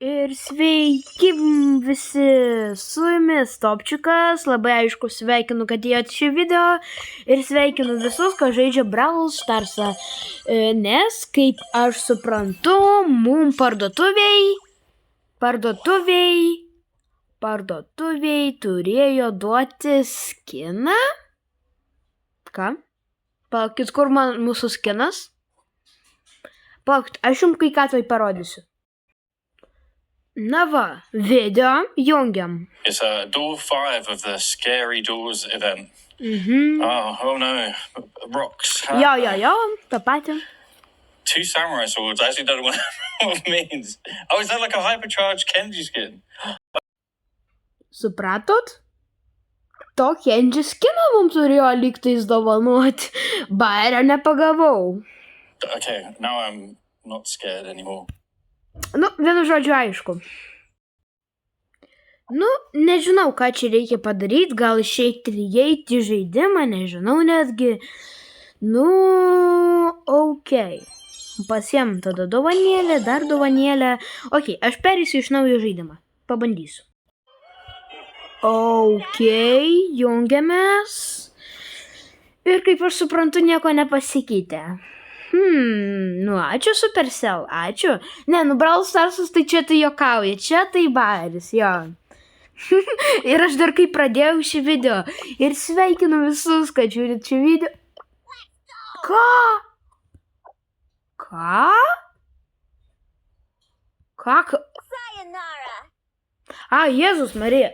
Ir sveiki visi, su jumis Topčiukas, labai aišku sveikinu, kad įėjote šį video ir sveikinu visus, kas žaidžia Brawl Starsą, nes, kaip aš suprantu, mum parduotuviai turėjo duoti skiną. Ką? Palaukit, kur mūsų skinas? Palaukit, aš jums kai ką tai parodysiu. Na va, video jungiam. It's door 5 of the Scary Doors event. Oh no, rocks. Jo, tą patį. 2 samurai swords. I actually don't know what it means. Oh, is that like a hypercharged Kenji skin? Supratot? To Kenji skiną mums turėjo lygtais dovanoti, bairę nepagavau. Okay, now I'm not scared anymore. Nu, vienu žodžiu aišku. Nu, nežinau, ką čia reikia padaryti, gal išeiti ir įeiti į žaidimą, nežinau netgi. Nu, okei. Pasiėm tada dovanėlę, dar dovanėlę. Okei, aš perėsiu iš naujo žaidimą. Pabandysiu. Okei, jungiamės. Ir kaip aš suprantu, nieko nepasikeitė. Nu, ačiū Supercell, ačiū. Ne, Brawl Starsas, tai čia tai juokauja, čia tai bairis, jo. Ir aš dar kai pradėjau šį video ir sveikinu visus, kad žiūrit šį video. Ką? Jėzus Marija.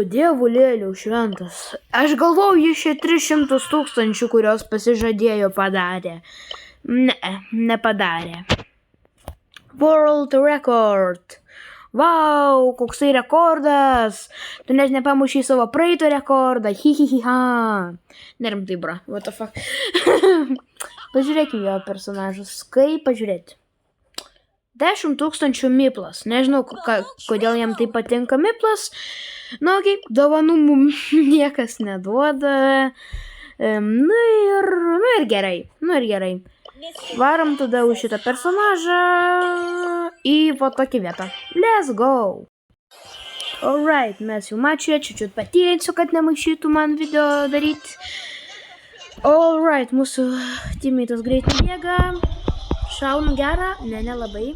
Dievulėliau šventas. Aš galvojau, jis šie 300 000, kurios pasižadėjo padarė. Ne, nepadarė. World record. Vau, koksai rekordas. Tu net nepamušai savo praeito rekordą. Hihihiha. Nerimtai, bro. What the fuck. Pažiūrėkime jo personažus. Kaip pažiūrėti? 10 000 miplas. Nežinau, kodėl jam tai patinka miplas. Nu, okei, dovanų mums niekas neduoda. Nu ir gerai. Varom tada už šitą personažą į va tokį vietą. Let's go. Alright, mes jau mačiuoja, čiut patyrinsiu, kad nemaišytų man video daryti. Alright, mūsų teammates greit bėga. Šaunu gerą, nelabai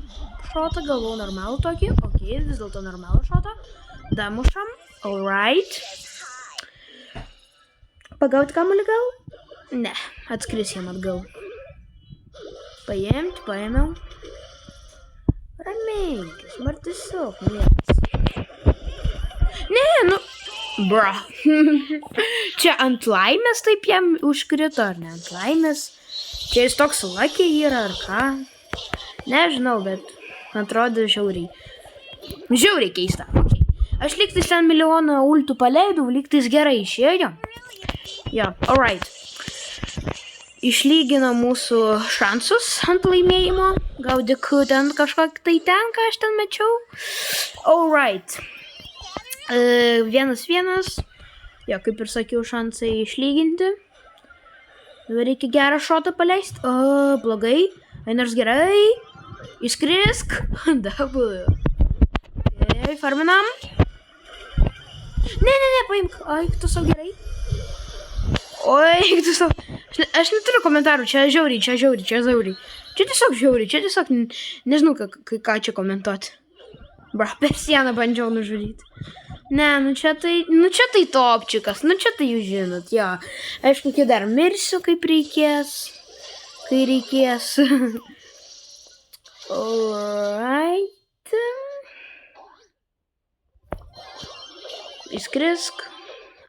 šotą, galvau normalų tokį. Okei, vis dėlto normalų šotą. Damušam, alright. Pagauti kamuolį gal? Ne, atskris jam atgal. Paėmiau. Raminkis, mar tiesiog niekas. Ne, nu, bra. Čia ant laimės taip jam užkrito, ar ne ant laimės? Čia jis toks lucky yra, ar ką? Nežinau, bet atrodo žiauriai. Žiauriai keista. Okay. Aš lygtais ten milijoną ultų paleidau, lygtais gerai išėjo. Jo, alright. Išlygino mūsų šansus ant laimėjimo. Gaudyk ten kažkokį tai ten, ką aš ten mečiau. Alright. 1-1. Jo, kaip ir sakiau, šansai išlyginti. Dabar reikia gerą šotą paleisti. Blogai. Nors gerai. Įskrisk. Dabar. Okay, farminam. Ne, paimk. Tu savo gerai. Tu savo. Aš neturiu komentarų. Čia žiauriai. Čia tiesiog žiauriai. Čia tiesiog nežinau, ką čia komentuoti. Bra, per sieną bandžiau nužudyti. Ne, nu čia tai Topčiukas, nu čia tai jūs žinot, jo. Aišku, kai dar mirsiu, kaip reikės. Kai reikės. Alright. Įskrisk.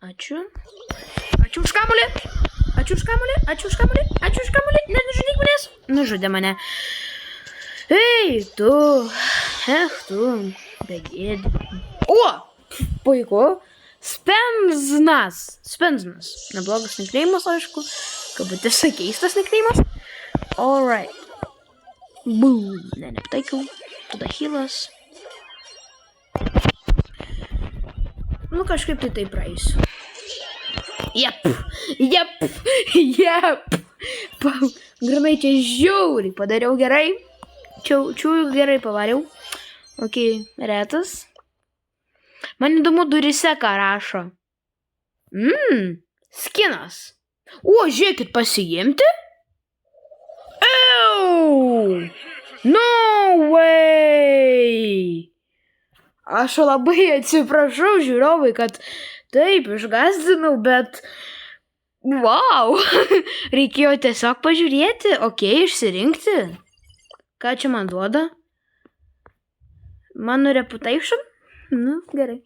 Ačiū. Ačiū už kamuolį. Nenužudyk manęs. Nužudė mane. Ei, tu. Tu. Begėdi. Puiku. Spenznas. Neblogas nickname'as, aišku. Kabutėse keistas nickname'as. Alright. Boom. Nepataikiau. Tada healas. Nu, kažkaip tai praeisiu. Jep. Granai čia žiauriai padariau gerai. Čiū gerai pavariau. Ok, retas. Man įdomu durise ką rašo. Skinas. O, žiūrėkit, pasiimti? Ew! No way! Aš labai atsiprašau, žiūrovai, kad taip išgąsdinau, bet wow! Reikėjo tiesiog pažiūrėti, išsirinkti. Ką čia man duoda? Mano reputation? Nu, gerai.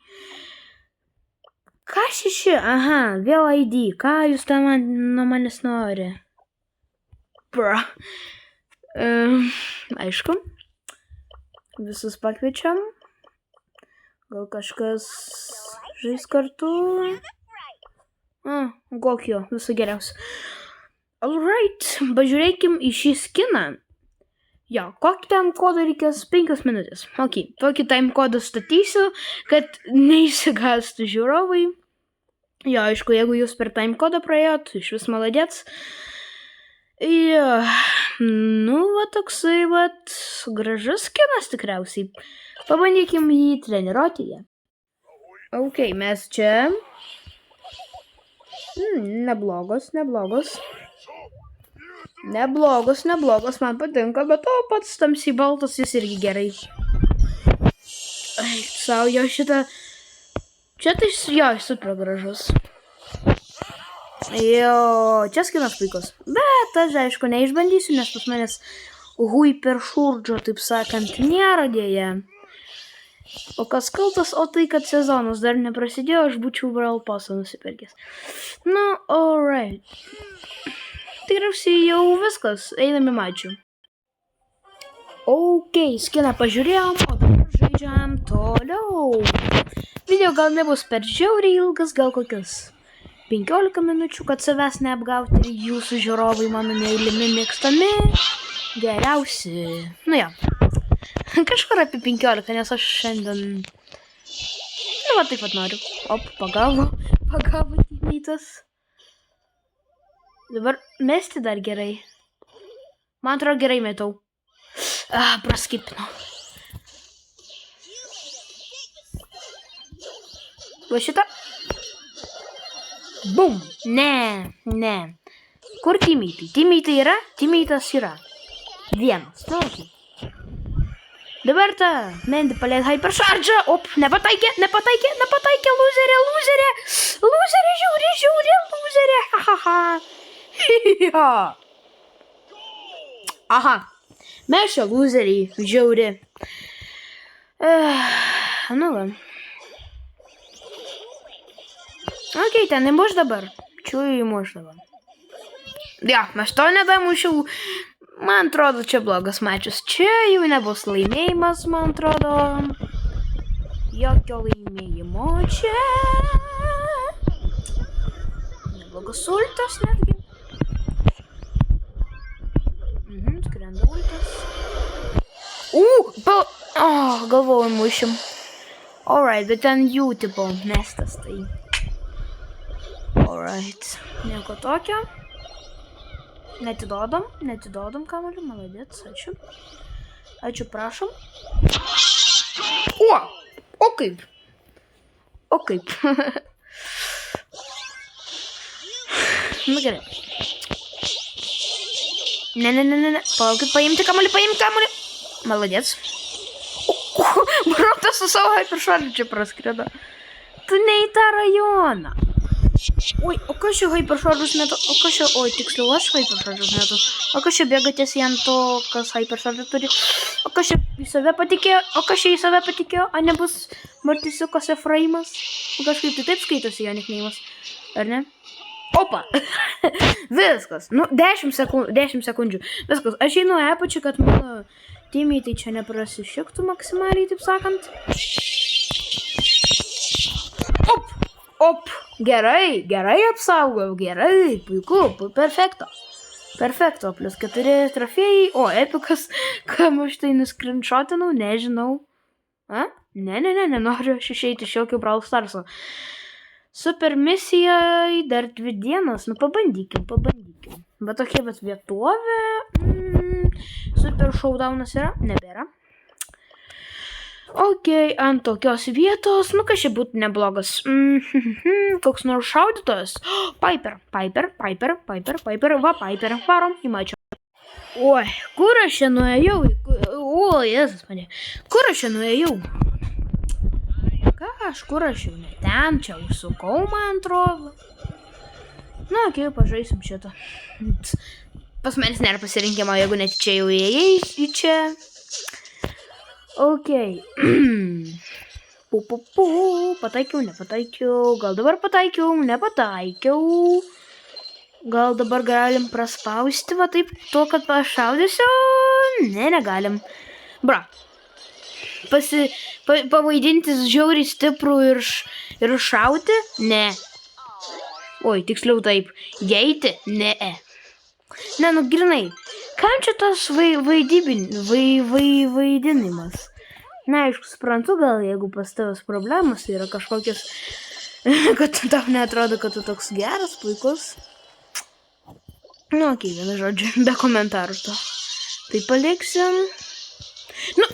Ką šeši? Aha, vėl ID. Ką jūs tam nuo manęs nori? Bra. Aišku. Visus pakviečiam. Gal kažkas žais kartu? Kokio, visų geriausia. Alright, pažiūrėkim į šį skiną. Jo, kokį time kodą reikės 5 minutės. Ok, tokį time kodą statysiu, kad neišsigąstų žiūrovai. Jo, aišku, jeigu jūs per time kodą praėjot, iš vis maladėts. Jo, nu, va toksai, va, gražus skinas tikriausiai. Pabandykim jį treniruotėje. Ok, mes čia. Neblogos. Neblogos, man patinka, bet to pats tamsiai baltas jis irgi gerai. Ai, sau jo šitą. Čia tai jo, super gražus. Jo, čia skinas puikus. Bet aš, aišku, neišbandysiu, nes pas manęs hyperšurdžio, taip sakant, nėra dėja. O kas kaltas, o tai, kad sezonas dar neprasidėjo, aš būčiau Brawl Passą nusipirkęs. Nu, alright. Tikriausiai jau viskas, einam į mačių. Ok, skiną pažiūrėjom, o dabar žaidžiam toliau. Video gal nebus per žiauriai ilgas, gal kokius 15 minučių, kad savęs neapgauti ir jūsų žiūrovai mano mylimi mėgstami. Geriausi. Nu jo. Kažkur apie 15, nes aš šiandien... Nu, va taip pat noriu. Pagavo teammates. Dabar mesti dar gerai. Man atrodo gerai metau. Praskipinau. Va šitą. Bum. Ne. Kur teammatai? Teammatai yra? Teammatas yra. Vienas. Nu, ok. Dabar ta Mandy paleid hypercharge. Nepataikė, lūzerė, žiūri, lūzerė, hahaha. Aha, mes čia lūzeriai, žiauri. Nu va. Ok, ten įmuš dabar. Čiūjų įmuš dabar. Ja, mes to nedamušiau. Man atrodo, čia blogas mačius. Čia jau nebus laimėjimas, man atrodo. Jokio laimėjimo čia. Neblogas ultas netgi. Skrenda ultas. Galvojau, mušim. Alright, bet ten jų tipo mestas tai. Alright, nieko tokio. Netidodam kamuolį, maladėts, ačiū. Ačiū, prašom. O kaip? Nu gerai. Ne. Palaukit, paimti kamuolį. Maladėts. Brotas su savo hypercharge čia praskrido. Tu ne į tą rajoną. Oi, o kas čia hypercharge metu? Tiksliau aš hypercharge metu. O kas čia bėga tiesiai ant to, kas hypercharge turi? O kas čia į save patikėjo? A nebus Martisiukas Efraimas? Kažkaip tai taip skaitosi jo nickname'as. Ar ne? Opa! Viskas. Nu, 10 sekundžių. Viskas. Aš einu į apačią, kad mano teammatai čia neprasišiktų maksimaliai, taip sakant. Gerai apsaugau, gerai, puiku, perfekto, plus 4 trofėjai, epikas, kam aš tai nuskrinšotinau, nežinau. Nenoriu aš išeiti iš jokio Brawl Starso. Super misija dar 2 dienas, nu pabandykim. Bet tokia vietovė, Super showdownas yra? Nebėra. Ok, ant tokios vietos, nu kas čia būtų neblogas. Koks nors šaudytojas. Piper. Va, Piper. Varom, įmačiau. Oi, kur aš čia nuėjau? O, Jėzus mane. Kur aš čia nuėjau? Kažkur aš jau ne ten, čia užsukau, man atrodo. Na, okei, pažaisim šitą. Pas manęs nėra pasirinkimo, jeigu net čia jau įėjai į čia. Ok. Pataikiau, nepataikiau. Gal dabar pataikiau, nepataikiau. Gal dabar galim praspausti, va taip, to, kad pašaudysiu. Ne, negalim. Bra. Pavaidintis žiauriai stiprų ir šauti? Ne. Oi, tiksliau taip. Geiti? Ne. Ne, nu grinai. Kam čia tas vaidinimas? Na, aišku, suprantu, gal jeigu pas tavas problemas yra kažkokios, kad tau neatrodo, kad tu toks geras, puikus. Nu, okei, vienu žodžiu, be komentarų to. Tai paliksim. Nu,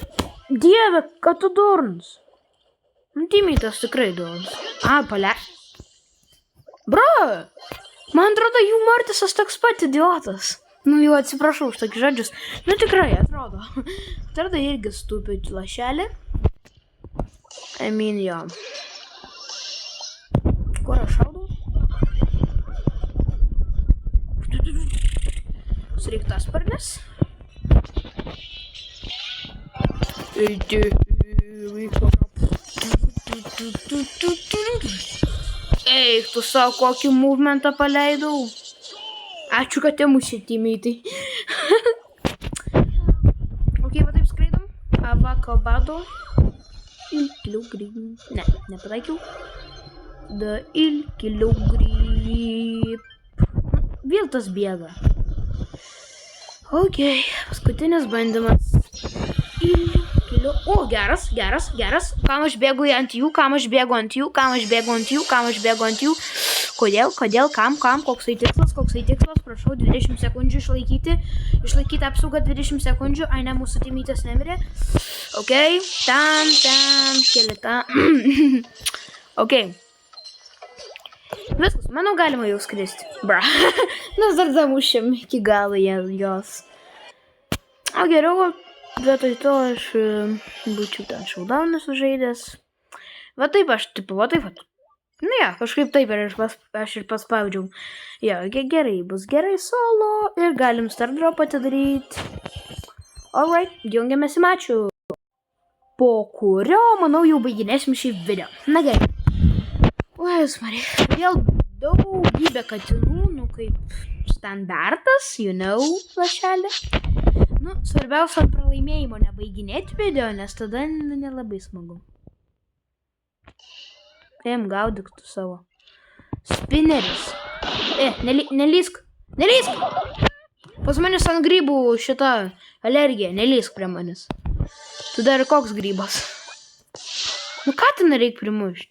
dieve, kad tu durnas. Nu, Timytas tikrai durnas. Bro, man atrodo, jų Mortisas toks pat idiotas. Nu, jau atsiprašau už tokius žodžius. Nu, tikrai, atrodo. Atrodo, irgi stupid lašelį. Jo. Kur aš šaudau? Sraigtasparnis. Eik, tu savo kokį movementą paleidau. Ačiū, kad mūsų Timytai. Ok, va taip skraidom. Avakabado. Ilkiliau grip. Ne, nepataikiau. Da ilkiliau grip. Vėl tas bėga. Ok, paskutinis bandymas. Ilkiliau. O, geras. Kam aš bėgu ant jų? Kodėl, kam, koksai tikslas, prašau, 20 sekundžių išlaikyti apsaugą 20 sekundžių, ne, mūsų Timytas nemirė, ok, kelita, ok, viskas, manau, galima jau skristi, bra, nes dar damušėm iki galo jos, o geriau, vietoj to aš būčiau ten showdowną sužaidęs, va taip, nu ja, kažkaip taip ir aš ir paspaudžiau. Ja, gerai, bus gerai solo ir galim start drop atidaryti. Alright, jungiamės į mačių. Po kurio, manau, jau baiginėsim šį video. Na gerai. Ojus, Marija, vėl daugybė katinų, nu kaip standartas, lašelė. Nu, svarbiausia pralaimėjimo nebaiginėti video, nes tada nelabai smagu. Gaudyk tu savo. Spineris. Nelysk. Pas manęs ant grybų šita alergija. Nelysk prie manęs. Tu dar koks grybas. Nu ką ten reikia primušti?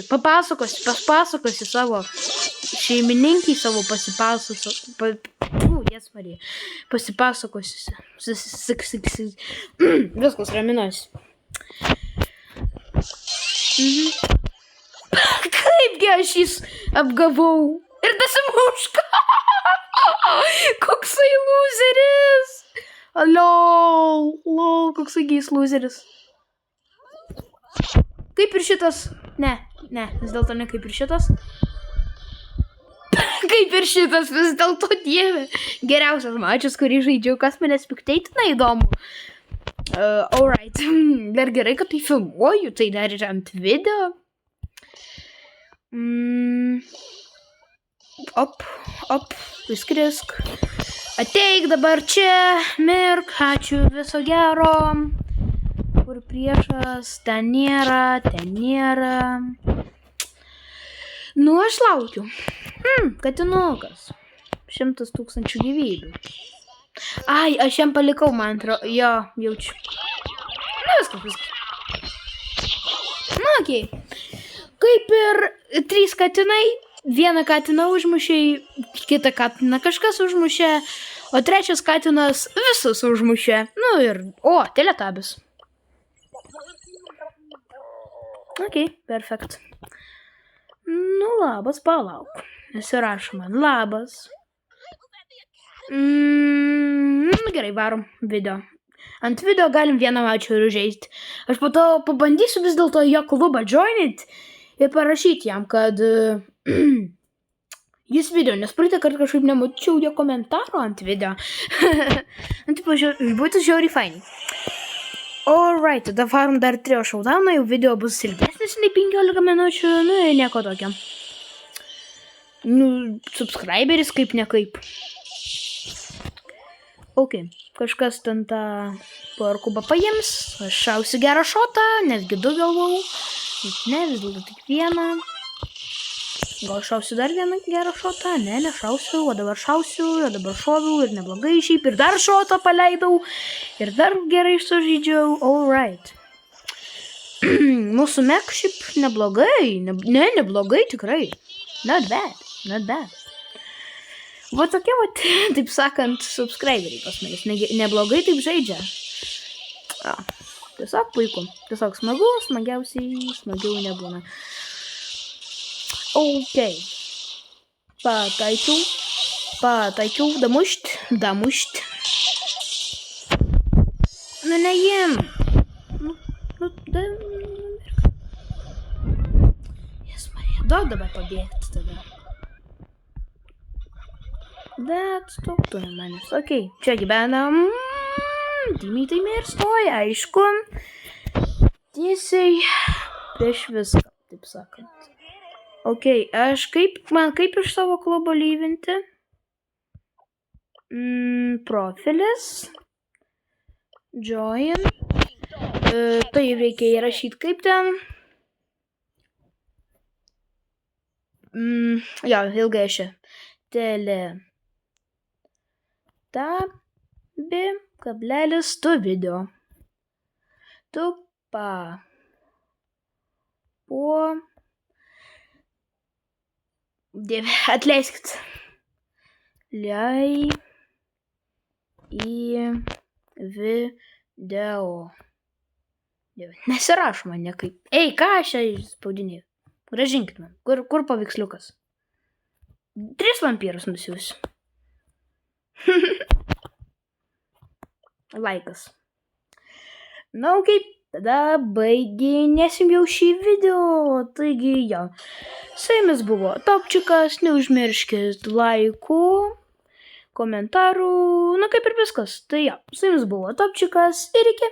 Papasakosi savo šeimininkai, savo pasipasakosi. Viskas raminuosi. Kaipgi aš jis apgavau ir dasimuška. Koksai loseris. Lol, koksai gys loseris. Kaip ir šitas. Ne, vis dėlto ne kaip ir šitas. Kaip ir šitas, vis dėlto dieve. Geriausias mačius, kurį žaidžiau, kas mane spectatina, įdomu. Alright, dar gerai, kad tai filmuoju, tai dar ir ant video. Įskrisk. Ateik dabar čia, mirk, ačiū, viso gero. Kur priešas, ten nėra. Nu, aš laukiu. Katinukas. 100 000 gyvybių. Ai, aš jam palikau, man atrodo, jo, jaučiu. Na, viskas. Na, okei. Kaip ir 3 katinai, vieną katiną užmušė, kitą katiną kažkas užmušė, o trečias katinas visus užmušė. Nu ir, teletabis. Ok, perfekt. Nu, labas, palauk. Nesirašo man, labas. Gerai, varom video. Ant video galim vieną mačą ir užžeisti. Aš po to pabandysiu vis dėlto jo klubą joinit ir parašyti jam, kad jis video, nes praeitą kartą kažkaip nemačiau jo komentaro ant video. Būtų žiauriai fainai. Alright, tada varom dar 3 šaudauną, jau video bus ilgesnis nei 15 minučių, nu ir nieko tokio. Nu, subscriberis kaip nekaip. Ok, kažkas ten tą parkubą paims, aš šausiu gerą šotą, netgi 2 galvau, ne, vis dėlto tik vieną. Gal šausiu dar vieną gerą šotą, ne, nešausiu, o dabar šausiu, o dabar šoviau ir neblogai šiaip, ir dar šotą paleidau, ir dar gerai sužaidžiau, alright. Mūsų mek šiaip neblogai, neblogai tikrai, not bad. Va tokie, taip sakant, subscriberiai pas manęs, neblogai taip žaidžia. Tiesiog puiku, tiesiog smagu, smagiau nebūna. Ok. Pataikiau, damušt. Nu, neim. Jas Marija, daug dabar pabėgti tada. Bet stok tu nuo manęs. Ok, čia gyvenam. Timai ir stoja, aišku. Tiesiai prieš viską, taip sakant. Ok, man kaip iš savo klubo lyvinti? Profilis. Join. Tai reikia įrašyti kaip ten. Jo, ilgai aš. Tabi.tu video. Atleiskit. Lei į video. Nesirašo man nekaip. Ei, ką aš čia spaudinėjau? Gražinkit man. Kur paveiksliukas? 3 vampyrus nusiųsiu. Laikas. Na, ok, tada baiginėsim jau šį video. Taigi, jo. Su jumis buvo Topčikas, neužmirškit laikų, komentarų, na kaip ir viskas. Tai jo, su jumis buvo Topčikas ir iki.